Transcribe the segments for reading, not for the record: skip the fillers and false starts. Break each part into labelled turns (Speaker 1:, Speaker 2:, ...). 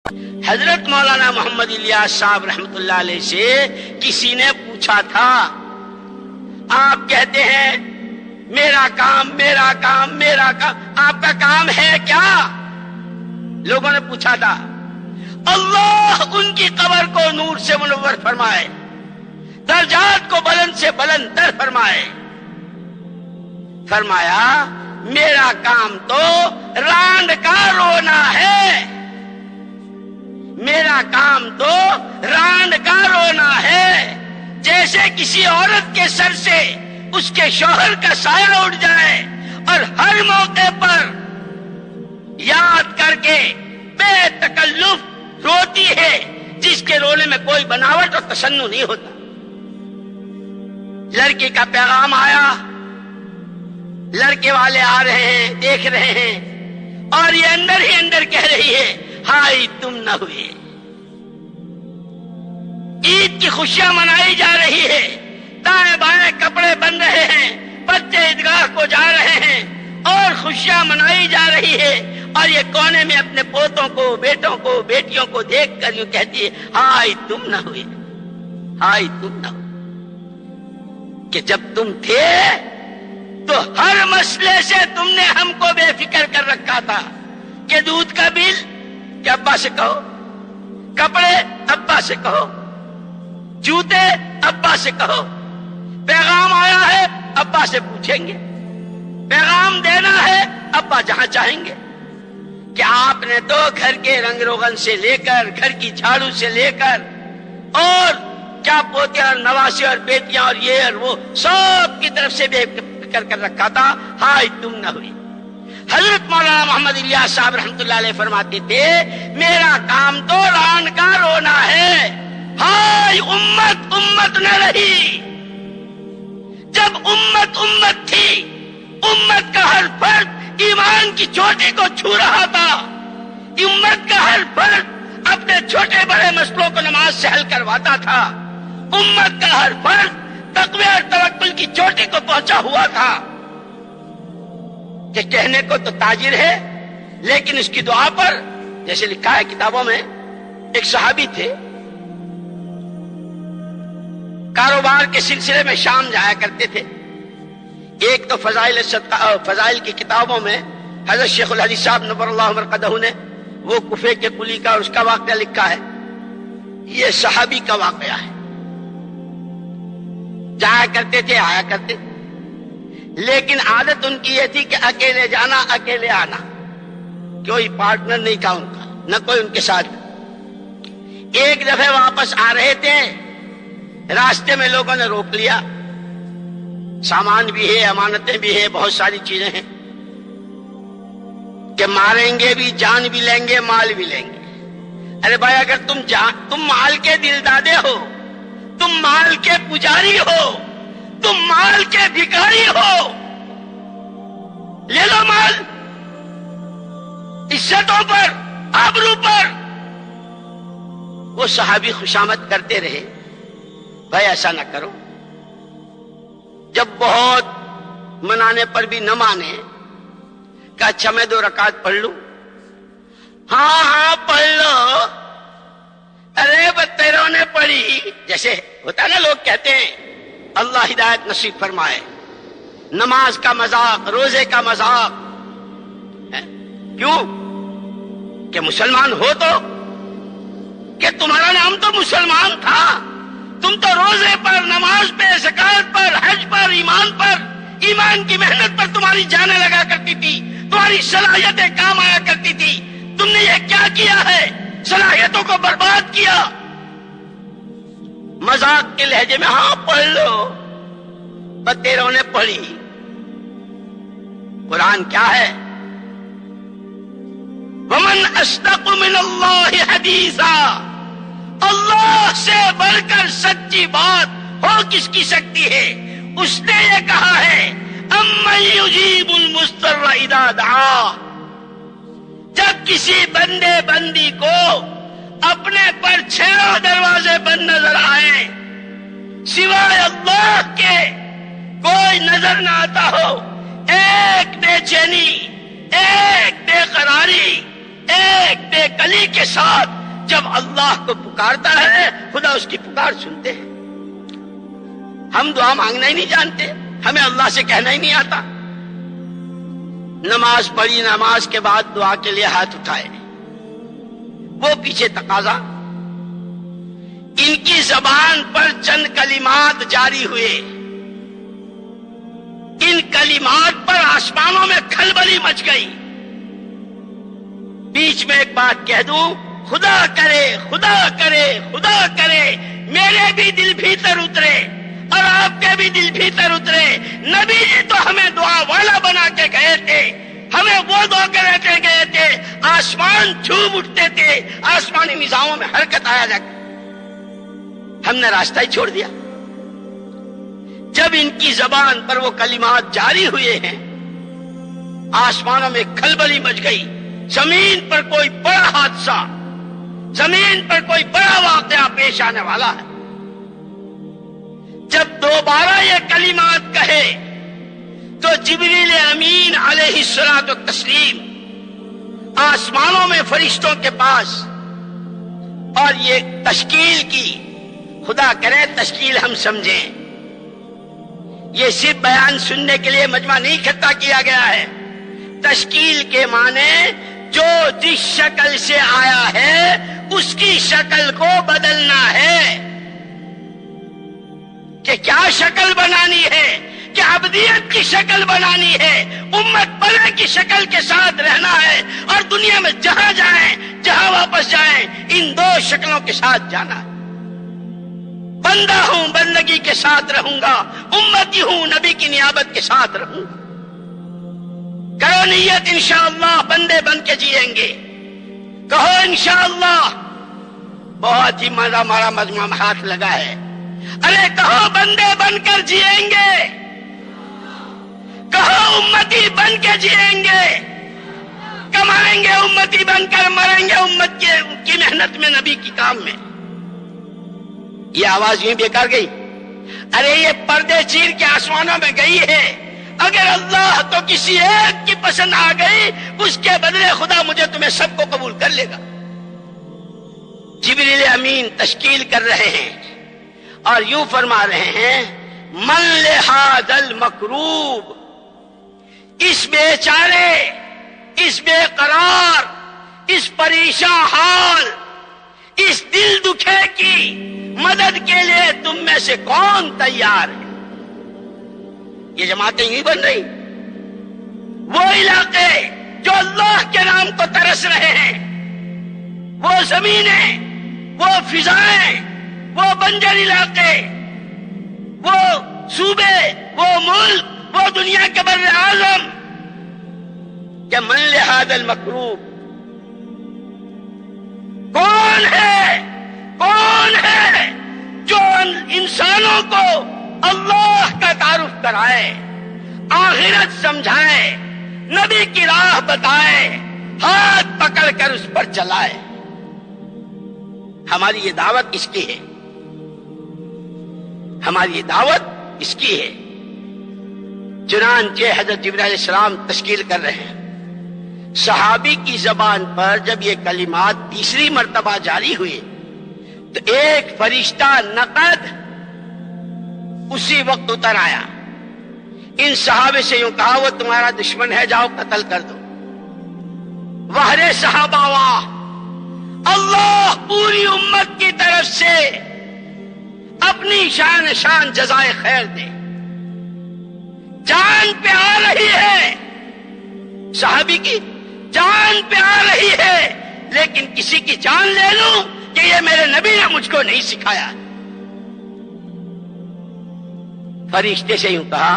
Speaker 1: حضرت مولانا محمد الیاس صاحب رحمت اللہ علیہ سے کسی نے پوچھا تھا، آپ کہتے ہیں میرا کام میرا کام میرا کام، آپ کا کام ہے کیا؟ لوگوں نے پوچھا تھا۔ اللہ ان کی قبر کو نور سے منور فرمائے، درجات کو بلند سے بلند تر فرمائے۔ فرمایا میرا کام تو رانڈ کا رونا ہے، میرا کام تو رانڈ کا رونا ہے۔ جیسے کسی عورت کے سر سے اس کے شوہر کا سایہ اٹھ جائے اور ہر موقع پر یاد کر کے بے تکلف روتی ہے، جس کے رونے میں کوئی بناوٹ اور تصنع نہیں ہوتا۔ لڑکی کا پیغام آیا، لڑکے والے آ رہے ہیں، دیکھ رہے ہیں، اور یہ اندر ہی اندر کہہ رہی ہے ہائی تم نہ ہوئے۔ عید کی خوشیاں منائی جا رہی ہے، دائیں بائیں کپڑے بن رہے ہیں، بچے عیدگاہ کو جا رہے ہیں اور خوشیاں منائی جا رہی ہے، اور یہ کونے میں اپنے پوتوں کو، بیٹوں کو، بیٹیوں کو دیکھ کر یوں کہتی ہے ہائی تم نہ ہوئے، ہائی تم نہ ہوئے، کہ جب تم تھے تو ہر مسئلے سے تم نے ہم کو بے فکر کر رکھا تھا، کہ دودھ کا بل کہ ابا سے کہو، کپڑے ابا سے کہو، جوتے ابا سے کہو، پیغام آیا ہے ابا سے پوچھیں گے، پیغام دینا ہے ابا جہاں چاہیں گے۔ کہ آپ نے تو گھر کے رنگ روغن سے لے کر، گھر کی جھاڑو سے لے کر، اور کیا پوتے اور نواسے اور بیٹیاں اور یہ اور وہ سب کی طرف سے بے فکر کر رکھا تھا، ہائے تم نہ ہوئی۔ حضرت مولانا محمد الیاس صاحب رحمت اللہ علیہ فرماتے تھے میرا کام تو ران کا رونا ہے، ہائے امت امت نہ رہی۔ جب امت امت تھی، امت کا ہر فرد ایمان کی چوٹی کو چھو رہا تھا، امت کا ہر فرد اپنے چھوٹے بڑے مسئلوں کو نماز سے حل کرواتا تھا، امت کا ہر فرد تقوی اور توکل کی چوٹی کو پہنچا ہوا تھا۔ کہ کہنے کو تو تاجر ہے، لیکن اس کی دعا پر، جیسے لکھا ہے کتابوں میں، ایک صحابی تھے، کاروبار کے سلسلے میں شام جایا کرتے تھے۔ ایک تو فضائل کی کتابوں میں حضرت شیخ الحدیث صاحب نور اللہ مرقدہ نے وہ کفے کے قلی کا اور اس کا واقعہ لکھا ہے، یہ صحابی کا واقعہ ہے۔ جایا کرتے تھے، آیا کرتے، لیکن عادت ان کی یہ تھی کہ اکیلے جانا اکیلے آنا، کوئی پارٹنر نہیں تھا ان کا، نہ کوئی ان کے ساتھ۔ ایک دفعہ واپس آ رہے تھے، راستے میں لوگوں نے روک لیا، سامان بھی ہے، امانتیں بھی ہے، بہت ساری چیزیں ہیں، کہ ماریں گے بھی، جان بھی لیں گے، مال بھی لیں گے۔ ارے بھائی اگر تم مال کے دل دادے ہو، تم مال کے پجاری ہو، تم مال کے بھکاری ہو، لے لو مال، عزتوں پر، آبرو پر۔ وہ صحابی خوشامد کرتے رہے، بھائی ایسا نہ کرو۔ جب بہت منانے پر بھی نہ مانے، کہ اچھا میں 2 رکعت پڑھ لوں؟ ہاں ہاں پڑھ لو۔ ارے بتیروں نے پڑھی، جیسے ہوتا ہے نا، لوگ کہتے ہیں اللہ ہدایت نصیب فرمائے، نماز کا مذاق، روزے کا مذاق، کیوں؟ کہ مسلمان ہو تو، کہ تمہارا نام تو مسلمان تھا، تم تو روزے پر، نماز پہ، زکات پر، حج پر، ایمان پر، ایمان کی محنت پر تمہاری جانیں لگا کرتی تھی، تمہاری صلاحیتیں کام آیا کرتی تھی۔ تم نے یہ کیا کیا ہے؟ صلاحیتوں کو برباد کیا۔ مذاق کے لہجے میں ہاں پڑھ لو، بتیروں نے پڑھی۔ قرآن کیا ہے؟ وَمَنْ أَصْدَقُ مِنَ اللَّهِ حَدِيثًا، اللہ سے بڑھ کر سچی بات ہو کس کی سکتی ہے؟ اس نے یہ کہا ہے اَمَّن يُجِيبُ الْمُضْطَرَّ إِذَا دَعَاهُ، جب کسی بندے بندی کو اپنے پر 6 دروازے بند نظر آئے، سوائے اللہ کے کوئی نظر نہ آتا ہو، ایک بے چینی، ایک بے قراری، ایک بے کلی کے ساتھ جب اللہ کو پکارتا ہے خدا اس کی پکار سنتے ہیں۔ ہم دعا مانگنا ہی نہیں جانتے، ہمیں اللہ سے کہنا ہی نہیں آتا۔ نماز پڑھی، نماز کے بعد دعا کے لیے ہاتھ اٹھائے، وہ پیچھے تقاضا۔ ان کی زبان پر چند کلمات جاری ہوئے، ان کلمات پر آسمانوں میں کھلبلی مچ گئی۔ بیچ میں ایک بات کہہ دوں، خدا کرے خدا کرے خدا کرے میرے بھی دل بھیتر اترے اور آپ کے بھی دل بھیتر اترے۔ نبی جی تو ہمیں دعا والا بنا کے گئے تھے، ہمیں وہ دعا کر کے گئے تھے، آسمان جھوم اٹھتے تھے، آسمانی نظاموں میں حرکت آیا جاتی، ہم نے راستہ ہی چھوڑ دیا۔ جب ان کی زبان پر وہ کلمات جاری ہوئے ہیں، آسمانوں میں کھلبلی مچ گئی، زمین پر کوئی بڑا حادثہ، زمین پر کوئی بڑا واقعہ پیش آنے والا ہے۔ جب دوبارہ یہ کلمات کہے تو جبریل امین علیہ الصلوۃ والتسلیم آسمانوں میں فرشتوں کے پاس، اور یہ تشکیل کی، خدا کرے تشکیل ہم سمجھیں، یہ صرف بیان سننے کے لیے مجمع نہیں اکٹھا کیا گیا ہے۔ تشکیل کے معنی جو جس شکل سے آیا ہے اس کی شکل کو بدلنا ہے۔ کہ کیا شکل بنانی ہے؟ کہ ابدیت کی شکل بنانی ہے، امت بلے کی شکل کے ساتھ رہنا ہے، اور دنیا میں جہاں جائیں، جہاں واپس جائیں، ان دو شکلوں کے ساتھ جانا ہے۔ بندہ ہوں، بندگی کے ساتھ رہوں گا، امتی ہوں، نبی کی نیابت کے ساتھ رہوں گا۔ کرو نیت انشاءاللہ بندے بن کے جیئیں گے، کہو انشاءاللہ۔ بہت ہی مزہ ہمارا مجمع میں ہاتھ لگا ہے، ارے کہو بندے بن کر جیئیں گے، کہو امتی بن کے جیئیں گے، کمائیں گے امتی بن کر، مریں گے امت کی محنت میں، نبی کی کام میں۔ یہ آواز یوں بیکار گئی؟ ارے یہ پردے چیر کے آسمانوں میں گئی ہے۔ اگر اللہ تو کسی ایک کی پسند آ گئی، اس کے بدلے خدا مجھے تمہیں سب کو قبول کر لے گا۔ جبریل امین تشکیل کر رہے ہیں اور یوں فرما رہے ہیں، من لہذا المکروب، اس بیچارے، اس بے قرار، اس پریشان حال، اس دل دکھے کی مدد کے لیے تم میں سے کون تیار ہے؟ یہ جماعتیں یوں بن رہی، وہ علاقے جو اللہ کے نام کو ترس رہے ہیں، وہ زمینیں، وہ فضائیں، وہ بنجر علاقے، وہ صوبے، وہ ملک، وہ دنیا کے بر اعظم، کہ من لہذا المکروب، کون ہے، کون ہے جو انسانوں کو اللہ کا تعارف کرائے، آخرت سمجھائے، نبی کی راہ بتائے، ہاتھ پکڑ کر اس پر چلائے۔ ہماری یہ دعوت اس کی ہے، ہماری یہ دعوت اس کی ہے۔ چنانچہ حضرت جبرائیل علیہ السلام تشکیل کر رہے ہیں، صحابی کی زبان پر جب یہ کلمات تیسری مرتبہ جاری ہوئے تو ایک فرشتہ نقد اسی وقت اتر آیا، ان صحابے سے یوں کہا، وہ تمہارا دشمن ہے، جاؤ قتل کر دو۔ وحر صحابہ واہ، اللہ پوری امت کی طرف سے اپنی شان جزائے خیر دے۔ جان پہ آ رہی ہے، صحابی کی جان پہ آ رہی ہے، لیکن کسی کی جان لے لوں کہ یہ میرے نبی نے مجھ کو نہیں سکھایا۔ فرشتے سے یوں کہا،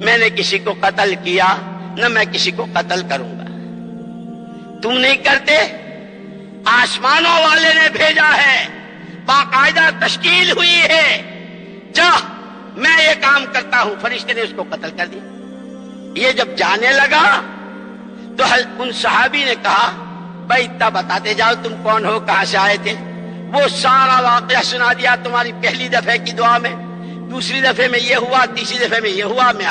Speaker 1: میں نے کسی کو قتل کیا، نہ میں کسی کو قتل کروں گا۔ تم نہیں کرتے، آسمانوں والے نے بھیجا ہے، باقاعدہ تشکیل ہوئی ہے، جا میں یہ کام کرتا ہوں۔ فرشتے نے اس کو قتل کر دیا۔ یہ جب جانے لگا تو ان صحابی نے کہا، بھائی اتنا بتاتے جاؤ تم کون ہو، کہاں سے آئے تھے۔ وہ سارا واقعہ سنا دیا، تمہاری پہلی دفعہ کی دعا میں، دوسری دفعے میں یہ ہوا، تیسری دفعے میں یہ ہوا، میں